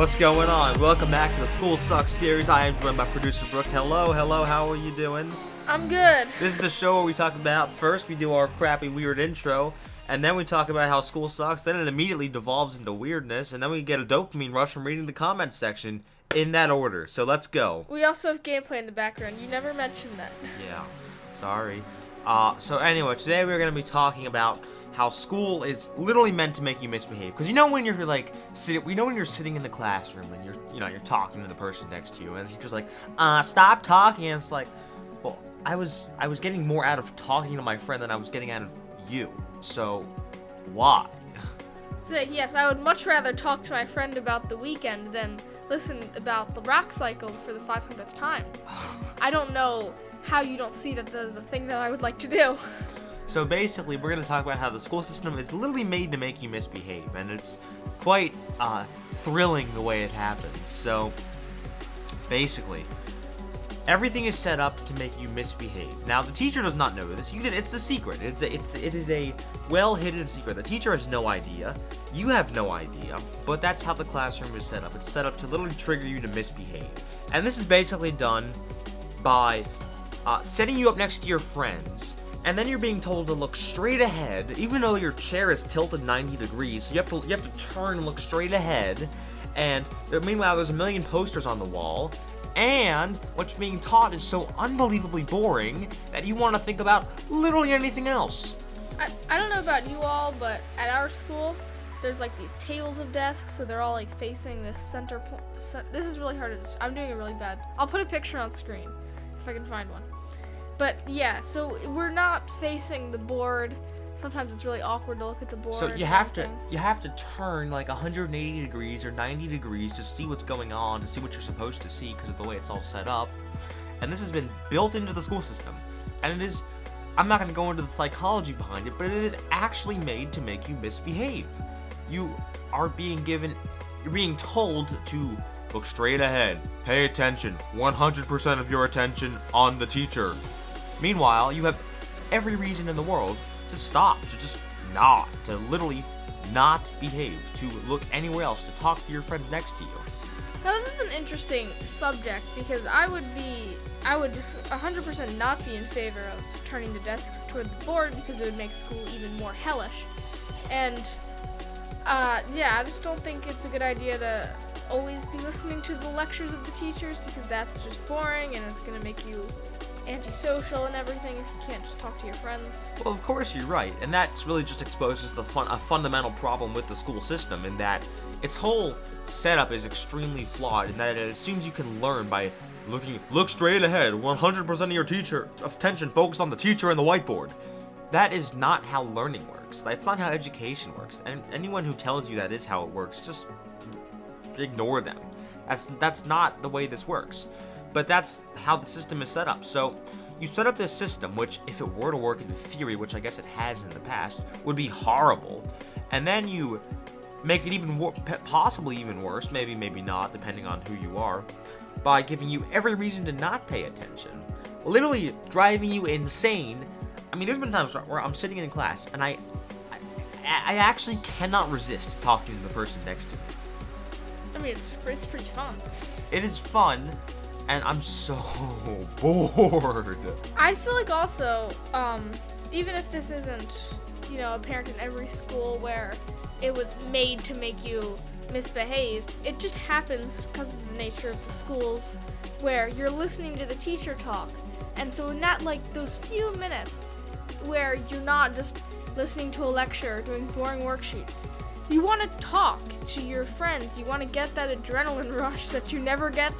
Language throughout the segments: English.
What's going on? Welcome back to the School Sucks series. I am joined by producer Brooke. Hello, how are you doing? I'm good. This is the show where we talk about, first we do our crappy weird intro, and then we talk about how school sucks, then it immediately devolves into weirdness, and then we get a dopamine rush from reading the comments section in that order. So let's go. We also have gameplay in the background. You never mentioned that. Yeah, sorry. So anyway, today we're going to be talking about how school is literally meant to make you misbehave. Because you know when you're like, when you're sitting in the classroom and you're talking to the person next to you, and the teacher's like, stop talking, and it's like, well, I was getting more out of talking to my friend than I was getting out of you. So, why? So, yes, I would much rather talk to my friend about the weekend than listen about the rock cycle for the 500th time. I don't know how you don't see that there's a thing that I would like to do. So basically, we're going to talk about how the school system is literally made to make you misbehave, and it's quite thrilling the way it happens. So basically, everything is set up to make you misbehave. Now, the teacher does not know this. It's a secret. It is a well-hidden secret. The teacher has no idea. You have no idea. But that's how the classroom is set up. It's set up to literally trigger you to misbehave. And this is basically done by setting you up next to your friends, and then you're being told to look straight ahead, even though your chair is tilted 90 degrees. So you have to turn and look straight ahead. And meanwhile, there's a million posters on the wall. And what's being taught is so unbelievably boring that you want to think about literally anything else. I don't know about you all, but at our school, there's like these tables of desks, so they're all like facing this center point. This is really hard to I'm doing it really bad. I'll put a picture on screen if I can find one. But yeah, so we're not facing the board. Sometimes it's really awkward to look at the board. So you have to turn like 180 degrees or 90 degrees to see what's going on, to see what you're supposed to see because of the way it's all set up. And this has been built into the school system. And it is, I'm not going to go into the psychology behind it, but it is actually made to make you misbehave. You're being told to look straight ahead, pay attention, 100% of your attention on the teacher. Meanwhile, you have every reason in the world to stop, to literally not behave, to look anywhere else, to talk to your friends next to you. Now this is an interesting subject because I would 100% not be in favor of turning the desks toward the board because it would make school even more hellish. And I just don't think it's a good idea to always be listening to the lectures of the teachers because that's just boring and it's going to make you antisocial and everything if you can't just talk to your friends. Well, of course you're right, and that's really just exposes a fundamental problem with the school system in that its whole setup is extremely flawed in that it assumes you can learn by look straight ahead, 100% of your attention focused on the teacher and the whiteboard. That is not how learning works. That's not how education works, and anyone who tells you that is how it works, just ignore them. That's not the way this works. But that's how the system is set up. So you set up this system, which if it were to work in theory, which I guess it has in the past, would be horrible. And then you make it possibly even worse, maybe not, depending on who you are, by giving you every reason to not pay attention. Literally driving you insane. I mean, there's been times where I'm sitting in class and I actually cannot resist talking to the person next to me. I mean, it's pretty fun. It is fun. And I'm so bored. I feel like also, even if this isn't, apparent in every school where it was made to make you misbehave, it just happens because of the nature of the schools where you're listening to the teacher talk. And so in that, those few minutes where you're not just listening to a lecture, doing boring worksheets, you want to talk to your friends. You want to get that adrenaline rush that you never get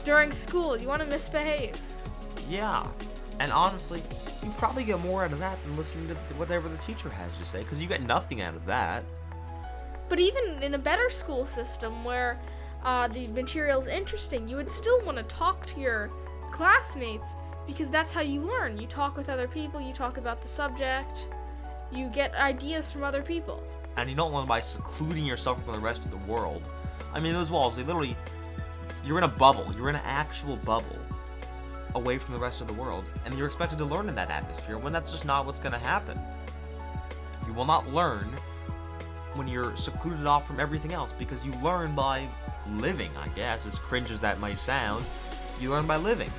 during school. You want to misbehave. Yeah, and honestly, you probably get more out of that than listening to whatever the teacher has to say, because you get nothing out of that. But even in a better school system where the material's interesting, you would still want to talk to your classmates because that's how you learn. You talk with other people, you talk about the subject, you get ideas from other people. And you don't learn by secluding yourself from the rest of the world. I mean, those walls, you're in a bubble. You're in an actual bubble away from the rest of the world, and you're expected to learn in that atmosphere when that's just not what's going to happen. will not learn when you're secluded off from everything else, because you learn by living, I guess, as cringe as that might sound. You learn by living.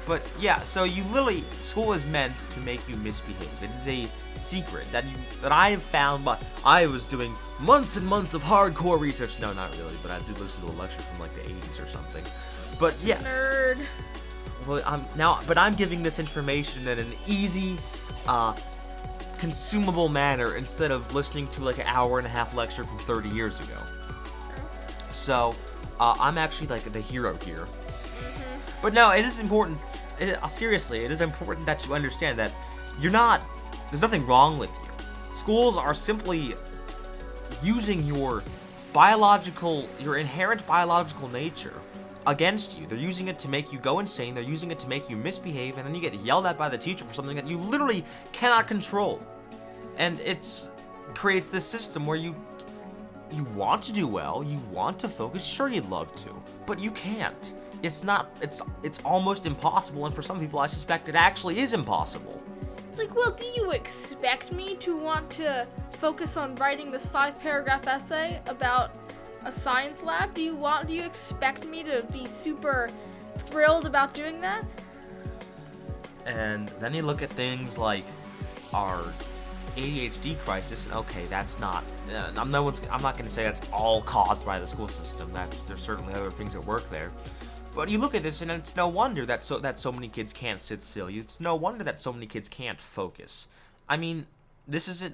But yeah, so you literally, school is meant to make you misbehave. It is a secret that I have found, but I was doing months and months of hardcore research. No, not really, but I did listen to a lecture from like the 80s or something. But yeah. Nerd. Well, I'm giving this information in an easy, consumable manner instead of listening to like an hour-and-a-half lecture from 30 years ago. So, I'm actually like the hero here. But no, it is important. Seriously, it is important that you understand that there's nothing wrong with you. Schools are simply using your inherent biological nature against you. They're using it to make you go insane. They're using it to make you misbehave, and then you get yelled at by the teacher for something that you literally cannot control. And it creates this system where you want to do well, you want to focus, sure you'd love to, but you can't. It's almost impossible, and for some people I suspect it actually is impossible. It's like, well, do you expect me to want to focus on writing this 5-paragraph essay about a science lab? Do you expect me to be super thrilled about doing that? And then you look at things like our ADHD crisis, and okay, that's not. I'm not going to say that's all caused by the school system. There's certainly other things at work there. But you look at this, and it's no wonder that so many kids can't sit still. It's no wonder that so many kids can't focus. I mean, this is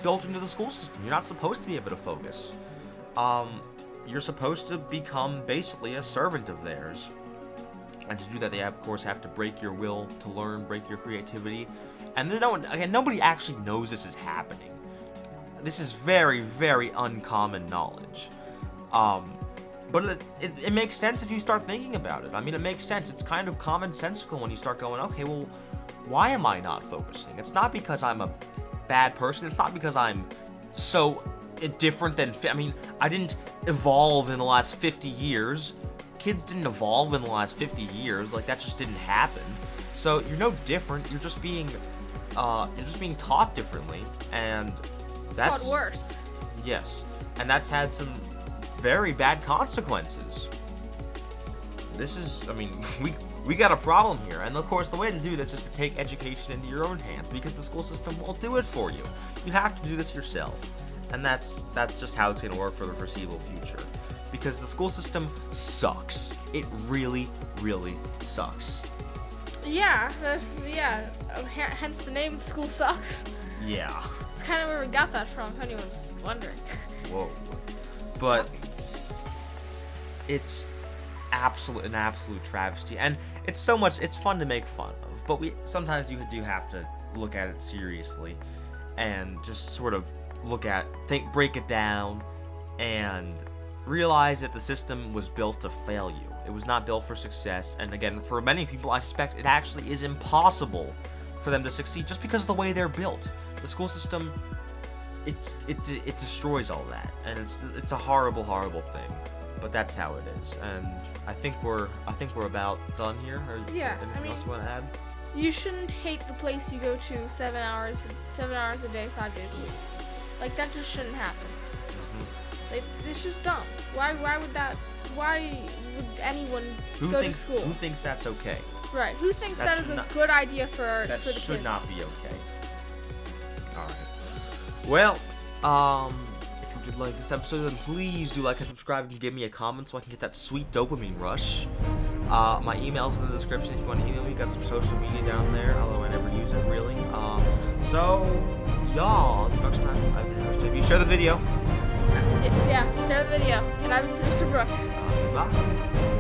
built into the school system. You're not supposed to be able to focus. You're supposed to become basically a servant of theirs. And to do that, they of course have to break your will to learn, break your creativity. And nobody actually knows this is happening. This is very, very uncommon knowledge. But it makes sense if you start thinking about it. I mean, it makes sense. It's kind of commonsensical when you start going, okay, well, why am I not focusing? It's not because I'm a bad person. It's not because I'm so different than... I mean, I didn't evolve in the last 50 years. Kids didn't evolve in the last 50 years. Like, that just didn't happen. So you're no different. You're just being taught differently, and that's... Taught worse. Yes, and that's had some very bad consequences. I mean, we got a problem here, and of course the way to do this is to take education into your own hands, because the school system won't do it for you. You have to do this yourself, and that's just how it's going to work for the foreseeable future, because the school system sucks. It really, really sucks. Yeah, hence the name School Sucks. Yeah. It's kind of where we got that from, if anyone's wondering. Whoa. But it's an absolute travesty, and it's fun to make fun of, but sometimes you do have to look at it seriously and just sort of break it down and realize that the system was built to fail you. It was not built for success, and again, for many people, I suspect it actually is impossible for them to succeed just because of the way they're built. The school system, it destroys all that, and it's a horrible, horrible thing. But that's how it is, and I think we're about done here. Yeah, anything else you want to add? You shouldn't hate the place you go to 7 hours a day, 5 days a week. Like, that just shouldn't happen. It's just dumb. Why would anyone go to school? Who thinks that's okay? Right. Who thinks that is a good idea for the kids? That should not be okay. Alright. Well, if you did like this episode, then please do like and subscribe and give me a comment so I can get that sweet dopamine rush. My email's in the description if you want to email me. Got some social media down there, although I never use it really. So, y'all, until next time, I've been your host, JB. Share the video. Yeah, share the video. And I've been producer Brooke. Bye.